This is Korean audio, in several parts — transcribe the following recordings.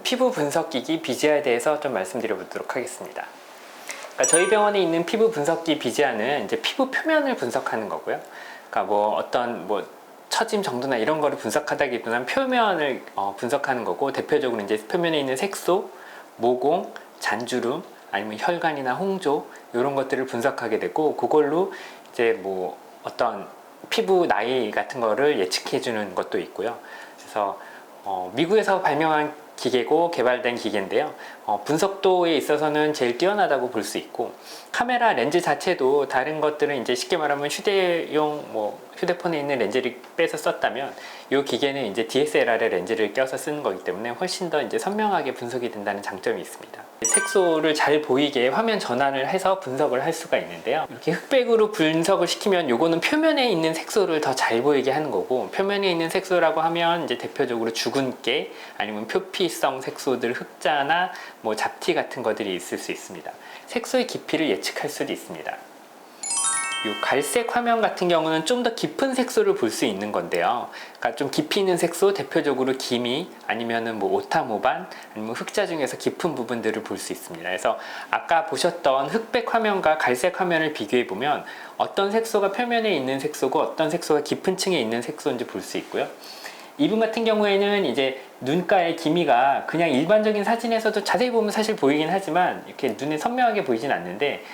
피부 분석기기 비지아에 대해서 좀 말씀드려 보도록 하겠습니다. 그러니까 저희 병원에 있는 피부 분석기 비지아는 이제 피부 표면을 분석하는 거고요. 그러니까 뭐 어떤 처짐 정도나 이런 거를 분석하다기보다는 표면을 분석하는 거고, 대표적으로 이제 표면에 있는 색소, 모공, 잔주름, 아니면 혈관이나 홍조 이런 것들을 분석하게 되고, 그걸로 이제 뭐 어떤 피부 나이 같은 거를 예측해 주는 것도 있고요. 그래서 미국에서 발명한 기계고 개발된 기계인데요. 분석도에 있어서는 제일 뛰어나다고 볼 수 있고, 카메라 렌즈 자체도 다른 것들은 이제 쉽게 말하면 휴대용 휴대폰에 있는 렌즈를 빼서 썼다면, 이 기계는 이제 DSLR의 렌즈를 껴서 쓰는 거기 때문에 훨씬 더 이제 선명하게 분석이 된다는 장점이 있습니다. 색소를 잘 보이게 화면 전환을 해서 분석을 할 수가 있는데요. 이렇게 흑백으로 분석을 시키면 요거는 표면에 있는 색소를 더 잘 보이게 하는 거고, 표면에 있는 색소라고 하면 이제 대표적으로 주근깨 아니면 표피성 색소들, 흑자나 뭐 잡티 같은 것들이 있을 수 있습니다. 색소의 깊이를 예측할 수도 있습니다. 이 갈색 화면 같은 경우는 좀 더 깊은 색소를 볼 수 있는 건데요. 그러니까 좀 깊이 있는 색소, 대표적으로 기미, 아니면은 뭐 오타모반, 아니면 흑자 중에서 깊은 부분들을 볼 수 있습니다. 그래서 아까 보셨던 흑백 화면과 갈색 화면을 비교해 보면 어떤 색소가 표면에 있는 색소고 어떤 색소가 깊은 층에 있는 색소인지 볼 수 있고요. 이분 같은 경우에는 이제 눈가의 기미가 그냥 일반적인 사진에서도 자세히 보면 사실 보이긴 하지만 이렇게 눈에 선명하게 보이진 않는데,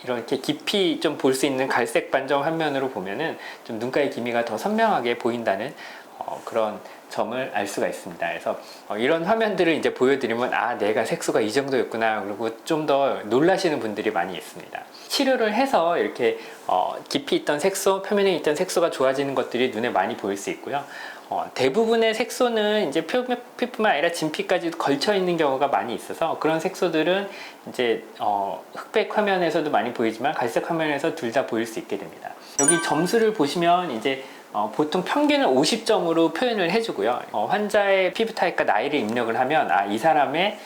이렇게 깊이 좀 볼 수 있는 갈색 반점 화면으로 보면은 좀 눈가의 기미가 더 선명하게 보인다는 그런 점을 알 수가 있습니다. 그래서 이런 화면들을 이제 보여드리면 내가 색소가 이 정도였구나, 그리고 좀 더 놀라시는 분들이 많이 있습니다. 치료를 해서 이렇게 깊이 있던 색소, 표면에 있던 색소가 좋아지는 것들이 눈에 많이 보일 수 있고요. 대부분의 색소는 이제 피부뿐만 아니라 진피까지도 걸쳐 있는 경우가 많이 있어서, 그런 색소들은 이제 흑백 화면에서도 많이 보이지만 갈색 화면에서 둘 다 보일 수 있게 됩니다. 여기 점수를 보시면 이제 보통 평균을 50점으로 표현을 해주고요. 환자의 피부 타입과 나이를 입력을 하면 이 사람의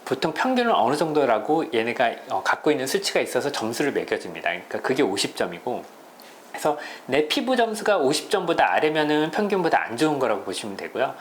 보통 평균은 어느 정도라고 얘네가 갖고 있는 수치가 있어서 점수를 매겨줍니다. 그러니까 그게 50점이고, 그래서 내 피부 점수가 50점보다 아래면은 평균보다 안 좋은 거라고 보시면 되고요.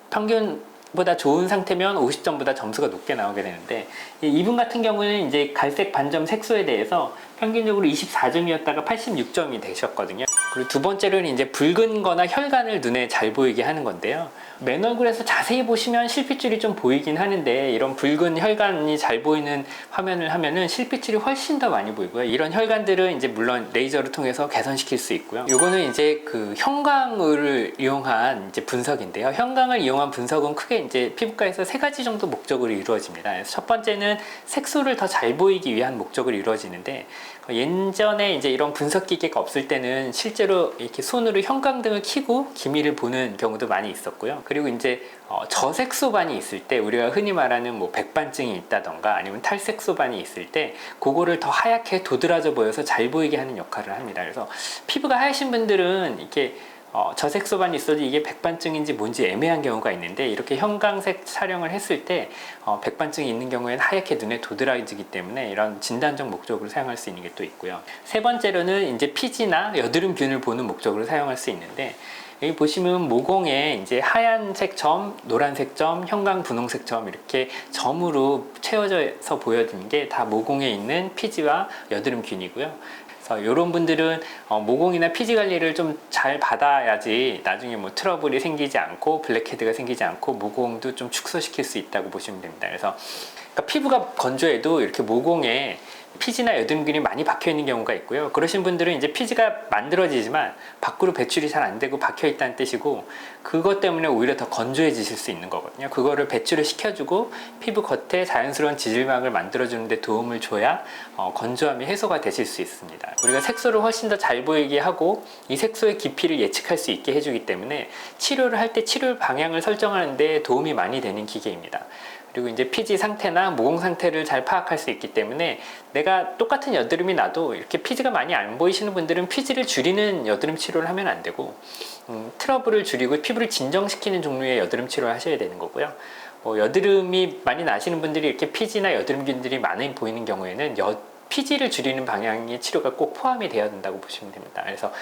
평균보다 좋은 상태면 50점보다 점수가 높게 나오게 되는데, 이분 같은 경우는 이제 갈색 반점 색소에 대해서 평균적으로 24점이었다가 86점이 되셨거든요. 그리고 두 번째로는 이제 붉은 거나 혈관을 눈에 잘 보이게 하는 건데요. 맨 얼굴에서 자세히 보시면 실핏줄이 좀 보이긴 하는데, 이런 붉은 혈관이 잘 보이는 화면을 하면은 실핏줄이 훨씬 더 많이 보이고요. 이런 혈관들은 이제 물론 레이저를 통해서 개선시킬 수 있고요. 요거는 이제 그 형광을 이용한 이제 분석인데요. 형광을 이용한 분석은 크게 이제 피부과에서 세 가지 정도 목적으로 이루어집니다. 그래서 첫 번째는 색소를 더 잘 보이기 위한 목적으로 이루어지는데, 예전에 이제 이런 분석 기계가 없을 때는 실제로 이렇게 손으로 형광등을 켜고 기미를 보는 경우도 많이 있었고요. 그리고 이제 저색소반이 있을 때, 우리가 흔히 말하는 뭐 백반증이 있다던가 아니면 탈색소반이 있을 때 그거를 더 하얗게 도드라져 보여서 잘 보이게 하는 역할을 합니다. 그래서 피부가 하얀 분들은 이렇게 저색소반이 있어도 이게 백반증인지 뭔지 애매한 경우가 있는데, 이렇게 형광색 촬영을 했을 때 백반증이 있는 경우에는 하얗게 눈에 도드라지기 때문에 이런 진단적 목적으로 사용할 수 있는 게 또 있고요. 세 번째로는 이제 피지나 여드름균을 보는 목적으로 사용할 수 있는데, 여기 보시면 모공에 이제 하얀색 점, 노란색 점, 형광 분홍색 점 이렇게 점으로 채워져서 보여지는 게 다 모공에 있는 피지와 여드름균이고요. 이런 분들은 모공이나 피지 관리를 좀 잘 받아야지 나중에 뭐 트러블이 생기지 않고 블랙헤드가 생기지 않고 모공도 좀 축소시킬 수 있다고 보시면 됩니다. 그래서 그러니까 피부가 건조해도 이렇게 모공에 피지나 여드름균이 많이 박혀 있는 경우가 있고요. 그러신 분들은 이제 피지가 만들어지지만 밖으로 배출이 잘 안 되고 박혀 있다는 뜻이고, 그것 때문에 오히려 더 건조해지실 수 있는 거거든요. 그거를 배출을 시켜주고 피부 겉에 자연스러운 지질막을 만들어주는 데 도움을 줘야 건조함이 해소가 되실 수 있습니다. 우리가 색소를 훨씬 더 잘 보이게 하고 이 색소의 깊이를 예측할 수 있게 해주기 때문에 치료를 할 때 치료 방향을 설정하는 데 도움이 많이 되는 기계입니다. 그리고 이제 피지 상태나 모공 상태를 잘 파악할 수 있기 때문에, 내가 똑같은 여드름이 나도 이렇게 피지가 많이 안 보이시는 분들은 피지를 줄이는 여드름 치료를 하면 안 되고, 트러블을 줄이고 피부를 진정시키는 종류의 여드름 치료를 하셔야 되는 거고요. 여드름이 많이 나시는 분들이 이렇게 피지나 여드름균들이 많이 보이는 경우에는 피지를 줄이는 방향의 치료가 꼭 포함이 되어야 된다고 보시면 됩니다. 그래서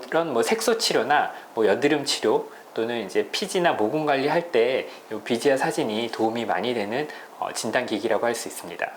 그런 뭐 색소 치료나 뭐 여드름 치료 또는 이제 피지나 모공 관리할 때 이 비지아 사진이 도움이 많이 되는 진단기기라고 할 수 있습니다.